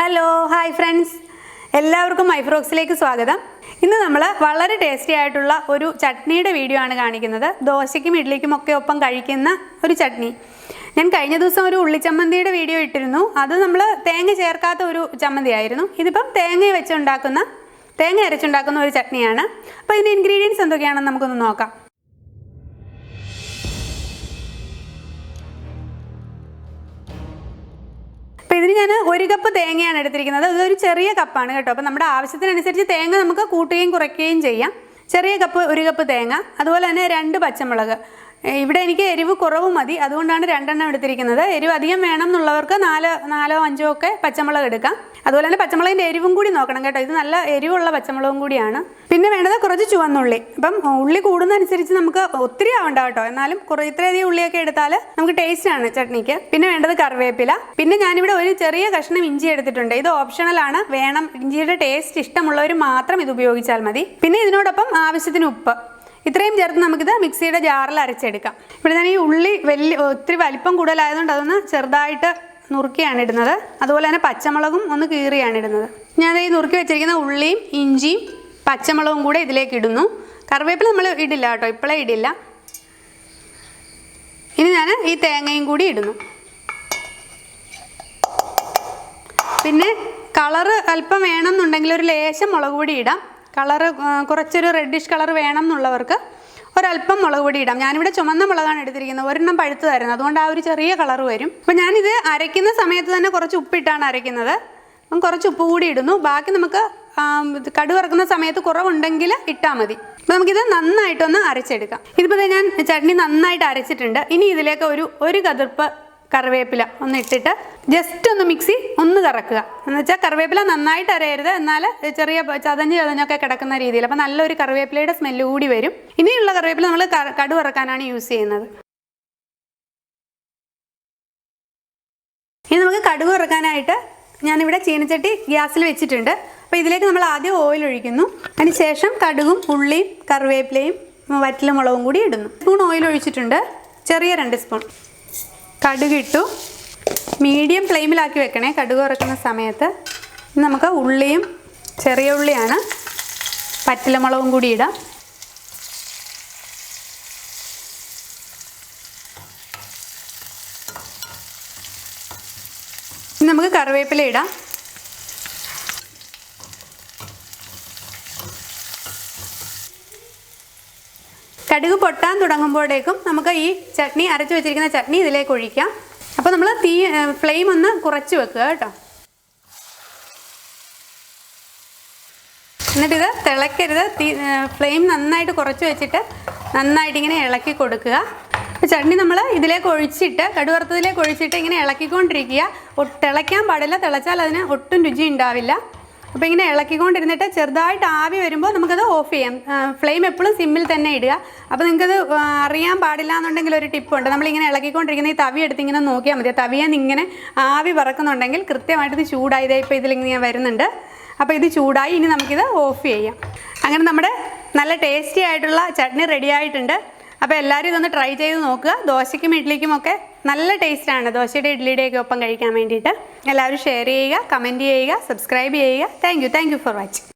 Hello hi friends, എല്ലാവർക്കും മൈഫ്രോക്സിലേക്ക് സ്വാഗതം. ഇന്ന് നമ്മൾ വളരെ ടേസ്റ്റി ആയിട്ടുള്ള ഒരു ചട്നിയുടെ വീഡിയോ ആണ് കാണിക്കുന്നത്. ദോശയ്ക്കും ഇഡ്ലിക്കും ഒക്കെ ഒപ്പം കഴിക്കുന്ന ഒരു ചട്നി. ഞാൻ കഴിഞ്ഞ ദിവസം ഒരു ഉള്ളിച്ചമ്മന്തിയുടെ വീഡിയോ ഇട്ടിരുന്നു. അത് നമ്മൾ തേങ്ങ ചേർക്കാത്ത ഒരു ചമ്മന്തി ആയിരുന്നു. ഇതിപ്പം തേങ്ങ അരച്ചുണ്ടാക്കുന്ന ഒരു ചട്നിയാണ്. അപ്പോൾ ഇതിൻ്റെ ഇൻഗ്രീഡിയൻസ് എന്തൊക്കെയാണെന്ന് നമുക്കൊന്ന് നോക്കാം. അപ്പോൾ ഇതിന് ഞാൻ 1 കപ്പ് തേങ്ങയാണ് എടുത്തിരിക്കുന്നത്. ഇതൊരു ചെറിയ കപ്പാണ് കേട്ടോ. അപ്പോൾ നമ്മുടെ ആവശ്യത്തിനനുസരിച്ച് തേങ്ങ നമുക്ക് കൂട്ടുകയും കുറയ്ക്കുകയും ചെയ്യാം. ചെറിയ കപ്പ് 1 കപ്പ് തേങ്ങ, അതുപോലെ തന്നെ 2 പച്ചമുളക്. ഇവിടെ എനിക്ക് എരിവ് കുറവ് മതി, അതുകൊണ്ടാണ് 2 എണ്ണം എടുത്തിരിക്കുന്നത്. എരിവ് അധികം വേണം എന്നുള്ളവർക്ക് 4 5 ഒക്കെ പച്ചമുളക് എടുക്കാം. അതുപോലെ തന്നെ പച്ചമുളകിൻ്റെ എരിവും കൂടി നോക്കണം കേട്ടോ. ഇത് നല്ല എരിവുള്ള പച്ചമുളകും കൂടിയാണ്. പിന്നെ വേണ്ടത് കുറച്ച് ചുവന്നുള്ളി. അപ്പം ഉള്ളി കൂടുന്നതനുസരിച്ച് നമുക്ക് ഒത്തിരി ആവണ്ട കേട്ടോ, എന്നാലും ഇത്രയധികം ഉള്ളിയൊക്കെ എടുത്താൽ നമുക്ക് ടേസ്റ്റാണ് ചട്നിക്ക്. പിന്നെ വേണ്ടത് കറിവേപ്പില. പിന്നെ ഞാനിവിടെ ഒരു ചെറിയ കഷ്ണം ഇഞ്ചി എടുത്തിട്ടുണ്ട്. ഇത് ഓപ്ഷണലാണ്, വേണം ഇഞ്ചിയുടെ ടേസ്റ്റ് ഇഷ്ടമുള്ളവർ മാത്രം ഇത് ഉപയോഗിച്ചാൽ മതി. പിന്നെ ഇതിനോടൊപ്പം ആവശ്യത്തിന് ഉപ്പ്. ഇത്രയും ചേർത്ത് നമുക്കിത് മിക്സിയുടെ ജാറിൽ അരച്ചെടുക്കാം. ഇവിടെ ഞാൻ ഈ ഉള്ളി ഒത്തിരി വലിപ്പം കൂടുതലായതുകൊണ്ട് അതൊന്ന് ചെറുതായിട്ട് നുറുക്കിയാണ് ഇടുന്നത്. അതുപോലെ തന്നെ പച്ചമുളകും ഒന്ന് കീറിയാണ് ഇടുന്നത്. ഞാൻ ഈ നുറുക്കി വെച്ചിരിക്കുന്ന ഉള്ളിയും ഇഞ്ചിയും പച്ചമുളകും കൂടെ ഇതിലേക്ക് ഇടുന്നു. കറിവേപ്പില നമ്മൾ ഇടില്ല കേട്ടോ, ഇപ്പോഴേ ഇടില്ല. ഇനി ഞാൻ ഈ തേങ്ങയും കൂടി ഇടുന്നു. പിന്നെ കളറ് അല്പം വേണമെന്നുണ്ടെങ്കിൽ ഒരു ലേശം മുളക് പൊടി ഇടാം. കളറ് കുറച്ചൊരു റെഡിഷ് കളർ വേണം എന്നുള്ളവർക്ക് ഒരല്പം മുളക് പൊടി ഇടാം. ഞാനിവിടെ ചുമന്ന മുളകാണ് എടുത്തിരിക്കുന്നത്, ഒരെണ്ണം പഴുത്തതായിരുന്നു, അതുകൊണ്ട് ആ ഒരു ചെറിയ കളർ വരും. അപ്പോൾ ഞാനിത് അരയ്ക്കുന്ന സമയത്ത് തന്നെ കുറച്ച് ഉപ്പിട്ടാണ് അരയ്ക്കുന്നത്. അപ്പം കുറച്ച് ഉപ്പ് കൂടി ഇടുന്നു. ബാക്കി നമുക്ക് കടുക് വറുക്കുന്ന സമയത്ത് കുറവുണ്ടെങ്കിൽ ഇട്ടാൽ മതി. അപ്പോൾ നമുക്കിത് നന്നായിട്ടൊന്ന് അരച്ചെടുക്കാം. ഇതിപ്പോൾ ഞാൻ ചട്നി നന്നായിട്ട് അരച്ചിട്ടുണ്ട്. ഇനി ഇതിലേക്ക് ഒരു കതിർപ്പ് കറിവേപ്പില ഒന്ന് ഇട്ടിട്ട് ജസ്റ്റ് ഒന്ന് മിക്സി ഒന്ന് കറക്കുക. എന്ന് വെച്ചാൽ കറിവേപ്പില നന്നായിട്ട് അരയരുത്, എന്നാൽ ചെറിയ ചതഞ്ഞൊക്കെ കിടക്കുന്ന രീതിയിൽ. അപ്പോൾ നല്ലൊരു കറിവേപ്പിലയുടെ സ്മെല്ല് കൂടി വരും. ഇനിയുള്ള കറിവേപ്പില നമ്മൾ കടുക് വറക്കാനാണ് യൂസ് ചെയ്യുന്നത്. ഇനി നമുക്ക് കടുക് വറക്കാനായിട്ട് ഞാനിവിടെ ചീനച്ചട്ടി ഗ്യാസിൽ വെച്ചിട്ടുണ്ട്. അപ്പോൾ ഇതിലേക്ക് നമ്മൾ ആദ്യം ഓയിൽ ഒഴിക്കുന്നു. അതിനുശേഷം കടുകും ഉള്ളിയും കറിവേപ്പിലയും വറ്റൽമുളകും കൂടി ഇടുന്നു. സ്പൂൺ ഓയിൽ ഒഴിച്ചിട്ടുണ്ട്, ചെറിയ 2 സ്പൂൺ. കടുകിട്ടു. മീഡിയം ഫ്ലെയിമിലാക്കി വെക്കണേ കടുക് വറക്കുന്ന സമയത്ത്. നമുക്ക് ഉള്ളിയും, ചെറിയ ഉള്ളിയാണ്, പറ്റലമുളകും കൂടി ഇടാം. നമുക്ക് കറിവേപ്പില ഇടാം. കടുക് പൊട്ടാൻ തുടങ്ങുമ്പോഴേക്കും നമുക്ക് ഈ ചട്നി, അരച്ച് വെച്ചിരിക്കുന്ന ചട്നി ഇതിലേക്ക് ഒഴിക്കാം. അപ്പോൾ നമ്മൾ ഫ്ലെയിം ഒന്ന് കുറച്ച് വെക്കുക കേട്ടോ. എന്നിട്ടിത് തിളക്കരുത്. ഫ്ലെയിം നന്നായിട്ട് കുറച്ച് വെച്ചിട്ട് നന്നായിട്ട് ഇങ്ങനെ ഇളക്കി കൊടുക്കുക. ചട്നി നമ്മൾ ഇതിലേക്ക് ഒഴിച്ചിട്ട്, കടുക് വറുത്തതിലേക്ക് ഒഴിച്ചിട്ട് ഇങ്ങനെ ഇളക്കിക്കൊണ്ടിരിക്കുക. തിളയ്ക്കാൻ പാടില്ല, തിളച്ചാൽ അതിന് ഒട്ടും രുചി ഉണ്ടാവില്ല. അപ്പോൾ ഇങ്ങനെ ഇളക്കിക്കൊണ്ടിരുന്നിട്ട് ചെറുതായിട്ട് ആവി വരുമ്പോൾ നമുക്കത് ഓഫ് ചെയ്യാം. ഫ്ലെയിം എപ്പോഴും സിമ്മിൽ തന്നെ ഇടുക. അപ്പോൾ നിങ്ങൾക്കത് അറിയാൻ പാടില്ല എന്നുണ്ടെങ്കിൽ ഒരു ടിപ്പുണ്ട്. നമ്മളിങ്ങനെ ഇളക്കിക്കൊണ്ടിരിക്കുന്ന ഈ തവി എടുത്ത് ഇങ്ങനെ നോക്കിയാൽ മതി. തവിയെന്ന് ഇങ്ങനെ ആവി പറക്കുന്നുണ്ടെങ്കിൽ കൃത്യമായിട്ട് ഇത് ചൂടായി. ഇപ്പോൾ ഇതിലിങ്ങനെ വരുന്നുണ്ട്. അപ്പോൾ ഇത് ചൂടായി. ഇനി നമുക്കിത് ഓഫ് ചെയ്യാം. അങ്ങനെ നമ്മുടെ നല്ല ടേസ്റ്റി ആയിട്ടുള്ള ചട്നി റെഡി ആയിട്ടുണ്ട്. അപ്പോൾ എല്ലാവരും ഇതൊന്ന് ട്രൈ ചെയ്ത് നോക്കുക. ദോശയ്ക്കും ഇഡ്ലിക്കും ഒക്കെ നല്ല ടേസ്റ്റാണ്, ദോശയുടെ ഇഡ്ലിയുടെയൊക്കെ ഒപ്പം കഴിക്കാൻ വേണ്ടിയിട്ട്. എല്ലാവരും ഷെയർ ചെയ്യുക, കമൻറ്റ് ചെയ്യുക, സബ്സ്ക്രൈബ് ചെയ്യുക. Thank you for watching.